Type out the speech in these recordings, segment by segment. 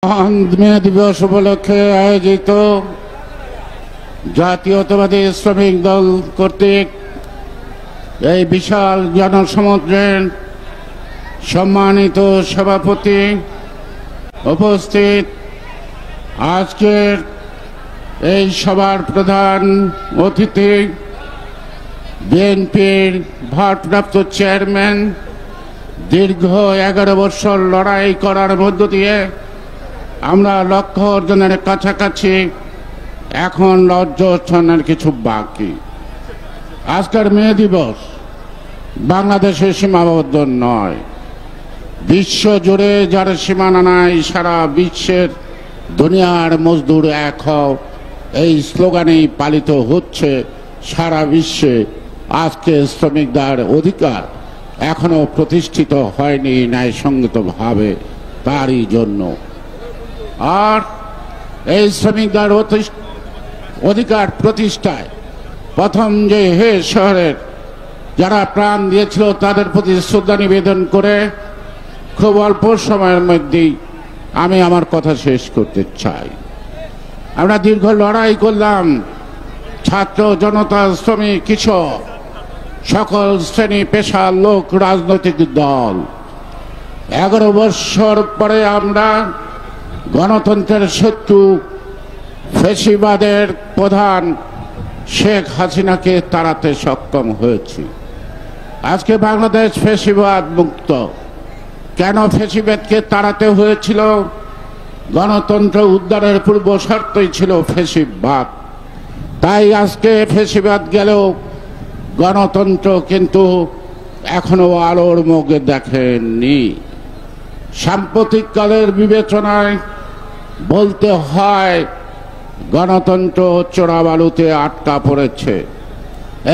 মহান মে দিবস উপলক্ষে আয়োজিত জাতীয়তাবাদী শ্রমিক দল কর্তৃক এই বিশাল জনসমুদ্রের সম্মানিত সভাপতি উপস্থিত, আজকের এই সভার প্রধান অতিথি বিএনপির ভারপ্রাপ্ত চেয়ারম্যান, দীর্ঘ 11 বছর লড়াই করার মধ্য দিয়ে আমরা লক্ষ্য অর্জনের কাছাকাছি, এখন লক্ষ্য অর্জনের কিছু বাকি। আজকের মে দিবস বাংলাদেশের সীমাবদ্ধ নয়, বিশ্ব জুড়ে যার সীমানা নাই, সারা বিশ্বের দুনিয়ার মজদুর এক হও, এই স্লোগানেই পালিত হচ্ছে সারা বিশ্বে। আজকে শ্রমিকদের অধিকার এখনো প্রতিষ্ঠিত হয়নি ন্যায়সঙ্গতভাবে, তারই জন্য। আর এই শ্রমিকদের অধিকার প্রতিষ্ঠায় প্রথম যে শহরের যারা প্রাণ দিয়েছিল তাদের প্রতি শ্রদ্ধা নিবেদন করে খুব অল্প সময়ের মধ্যেই আমি আমার কথা শেষ করতে চাই। আমরা দীর্ঘ লড়াই করলাম, ছাত্র, জনতা, শ্রমিক, কৃষক, সকল শ্রেণী পেশার লোক, রাজনৈতিক দল। 11 বছর পরে আমরা গণতন্ত্রের শত্রু ফ্যাসিবাদের প্রধান শেখ হাসিনাকে তাড়াতে সক্ষম হয়েছি। আজকে বাংলাদেশ ফ্যাসিবাদ মুক্ত। কেন ফ্যাসিবাদকে তাড়াতে হয়েছিল? গণতন্ত্র উদ্ধারের পূর্ব শর্তই ছিল ফ্যাসিবাদ। তাই আজকে ফ্যাসিবাদ গেলেও গণতন্ত্র কিন্তু এখনো আলোর মুখে দেখেনি। সাম্প্রতিককালের বিবেচনায় বলতে হয় গণতন্ত্র চোরাবালুতে আটকা পড়েছে।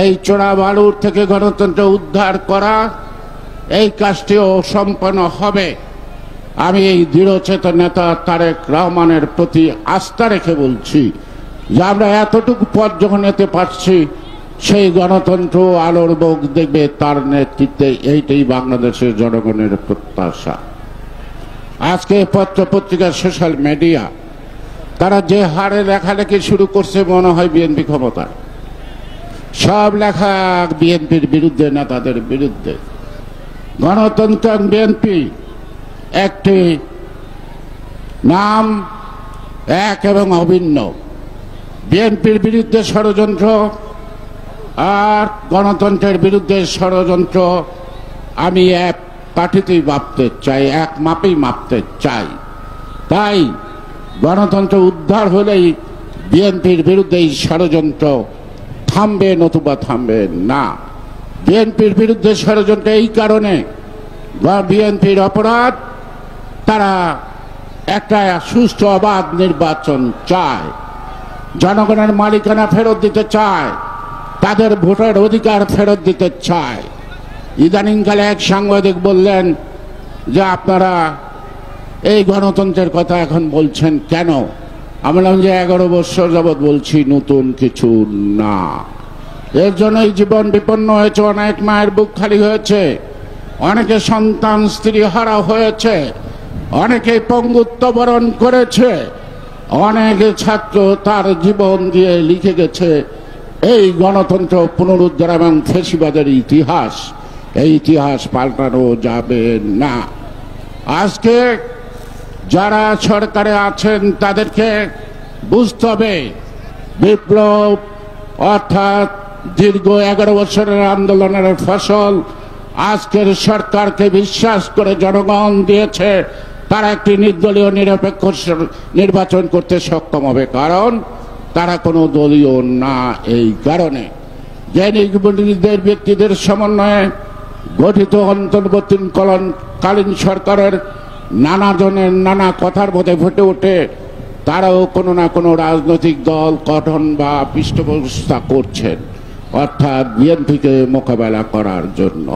এই চোরাবালুর থেকে গণতন্ত্র উদ্ধার করা, এই কাজটিও সম্পন্ন হবে। আমি এই দৃঢ়চেতন নেতা তারেক রহমানের প্রতি আস্থা রেখে বলছি যে আমরা এতটুকু পথ যখন যেতে পারছি, সেই গণতন্ত্র আলোর মুখ দেখবে তার নেতৃত্বে। এইটাই বাংলাদেশের জনগণের প্রত্যাশা। আজকে পত্র পত্রিকা, সোশ্যাল মিডিয়া, তারা যে হারে লেখালেখি শুরু করছে মনে হয় বিএনপি ক্ষমতা। সব লেখা বিএনপির বিরুদ্ধে, নেতাদের বিরুদ্ধে। গণতন্ত্র বিএনপি একটি নাম, এক এবং অভিন্ন। বিএনপির বিরুদ্ধে ষড়যন্ত্র আর গণতন্ত্রের বিরুদ্ধে ষড়যন্ত্র আমি এক পার্টিতেই মাপতে চাই, এক মাপেই মাপতে চাই। তাই গণতন্ত্র উদ্ধার হলেই বিএনপির বিরুদ্ধে এই ষড়যন্ত্র থামবে, নতুবা থামবে না। বিএনপির বিরুদ্ধে ষড়যন্ত্র এই কারণে, বিএনপির অপরাধ, তারা একটা সুষ্ঠু অবাধ নির্বাচন চায়, জনগণের মালিকানা ফেরত দিতে চায়, তাদের ভোটের অধিকার ফেরত দিতে চায়। ইদানিংকালে এক সাংবাদিক বললেন যে আপনারা এই গণতন্ত্রের কথা এখন বলছেন কেন? আমি বললাম যে 11 বছর যাবৎ বলছি, নতুন কিছু না। এর জন্যই জীবন বিপন্ন হয়েছে, অনেক মায়ের বুক খালি হয়েছে, অনেকে সন্তান স্ত্রী হারা হয়েছে, অনেকে পঙ্গুত্ব বরণ করেছে, অনেক ছাত্র তার জীবন দিয়ে লিখে গেছে এই গণতন্ত্র পুনরুদ্ধার এবং ফ্যাসিবাদের ইতিহাস। এই ইতিহাস পাল্টানো যাবে না। আজকে যারা সরকারে আছেন তাদেরকে বুঝতে হবে, বিপ্লব অর্থাৎ দীর্ঘ 11 বছরের আন্দোলনের ফসল আজকের সরকারকে বিশ্বাস করে জনগণ দিয়েছে। তারা একটি নির্দলীয় নিরপেক্ষ নির্বাচন করতে সক্ষম হবে, কারণ তারা কোনো দলীয় না। এই কারণে যে নির্বাচিত ব্যক্তিদের সমন্বয়ে গঠিত অন্তর্বর্তীকালীন সরকারের নানা জনের নানা কথার মধ্যে ফুটে ওঠে তারাও কোনো না কোনো রাজনৈতিক দল গঠন বা পৃষ্ঠপোষকতা করছেন, অর্থাৎ বিএনপিকে মোকাবেলা করার জন্য।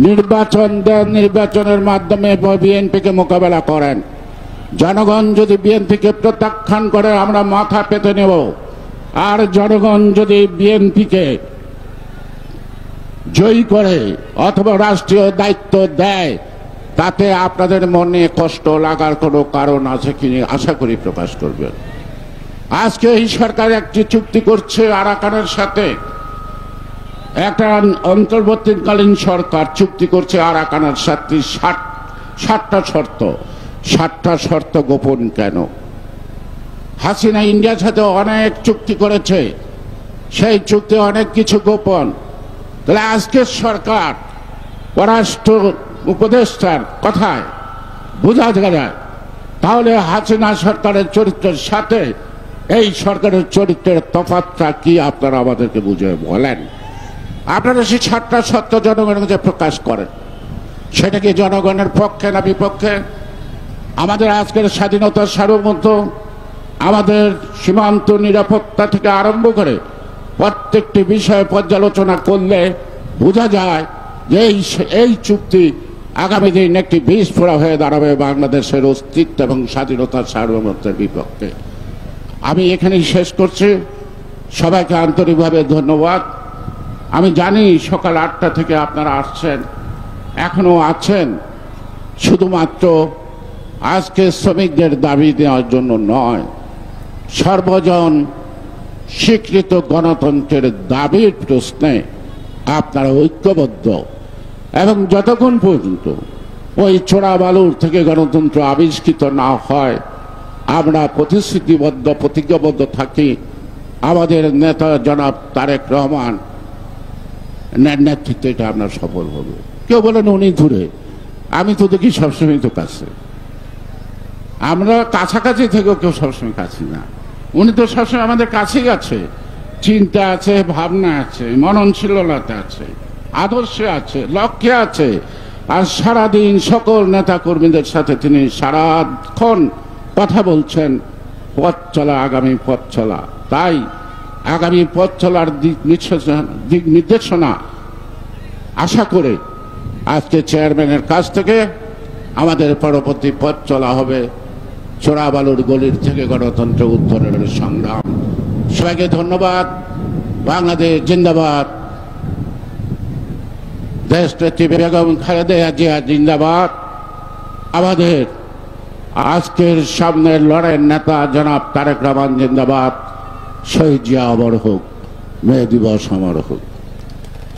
নির্বাচন দেন, নির্বাচনের মাধ্যমে বিএনপিকে মোকাবেলা করেন। জনগণ যদি বিএনপিকে প্রত্যাখ্যান করে আমরা মাথা পেতে নেব, আর জনগণ যদি বিএনপিকে জয়ী করে অথবা রাষ্ট্রীয় দায়িত্ব দেয় তাতে আপনাদের মনে কষ্ট লাগার কোনো কারণ আছে কিনা আশা করি প্রকাশ করবেন। আজকে এই সরকার একটি চুক্তি করছে আরাকানের সাথে, একটা অন্তর্বর্তীকালীন সরকার চুক্তি করছে আরাকানের সাথে 60টা শর্ত। 60টা শর্ত গোপন কেন? হাসিনা ইন্ডিয়ার সাথে অনেক চুক্তি করেছে, সেই চুক্তি অনেক কিছু গোপন। তাহলে আজকের সরকার পররাষ্ট্র উপদেষ্টার কথায় বোঝা যায়, তাহলে হাসিনা সরকারের চরিত্রের সাথে এই সরকারের চরিত্রের তফাৎটা কি আপনারা আমাদেরকে বুঝে বলেন। আপনারা সেই 60টা সত্য জনগণের কাছে প্রকাশ করেন, সেটা কি জনগণের পক্ষে না বিপক্ষে? আমাদের আজকের স্বাধীনতার সার্বভৌমত্ব, আমাদের সীমান্ত নিরাপত্তা থেকে আরম্ভ করে প্রত্যেকটি বিষয়ে পর্যালোচনা করলে বোঝা যায় যে এই চুক্তি আগামী দিন একটি বিস্ফোরা হয়ে দাঁড়াবে বাংলাদেশের অস্তিত্ব এবং স্বাধীনতার সার্বভৌমত্বের বিপক্ষে। আমি এখানেই শেষ করছি। সবাইকে আন্তরিকভাবে ধন্যবাদ। আমি জানি সকাল 8টা থেকে আপনারা আসছেন, এখনো আছেন, শুধুমাত্র আজকে শ্রমিকদের দাবি দেওয়ার জন্য নয়, সর্বজন স্বীকৃত গণতন্ত্রের দাবির প্রশ্নে আপনারা ঐক্যবদ্ধ, এবং যতক্ষণ পর্যন্ত ওই চোরাবালুর থেকে গণতন্ত্র আবিষ্কৃত না হয় আমরা প্রতিশ্রুতিবদ্ধ প্রতিজ্ঞাবদ্ধ থাকি। আমাদের নেতা জনাব তারেক রহমান নেতৃত্বে এটা আমরা সফল হব। কেউ বলেন উনি দূরে, আমি তো দেখি সবসময় তো কাছে। আমরা কাছাকাছি থেকেও কেউ সবসময় কাছে না, উনি তো সবসময় আমাদের কাছেই আছে। চিন্তা আছে, ভাবনা আছে, মননশীলতা আছে, আদর্শে আছে, লক্ষ্যে আছে। আর সারাদিন সকল নেতা কর্মীদের সাথে তিনি সারাক্ষণ কথা বলছেন পথ চলা, আগামী পথ চলা। তাই আগামী পথ চলার দিক নির্দেশনা আশা করে আজকে চেয়ারম্যানের কাছ থেকে আমাদের পরবর্তী পথ চলা হবে চোরাবালুর গলির থেকে গণতন্ত্র উত্তরের সংগ্রাম। সবাইকে ধন্যবাদ। বাংলাদেশ জিন্দাবাদ। দেশনেত্রী বেগম খালেদা জিয়া জিন্দাবাদ। আমাদের আজকের সামনের লড়াইয়ের নেতা জনাব তারেক রহমান জিন্দাবাদ। শহীদ জিয়া অমর হোক, মে দিবস অমর হোক।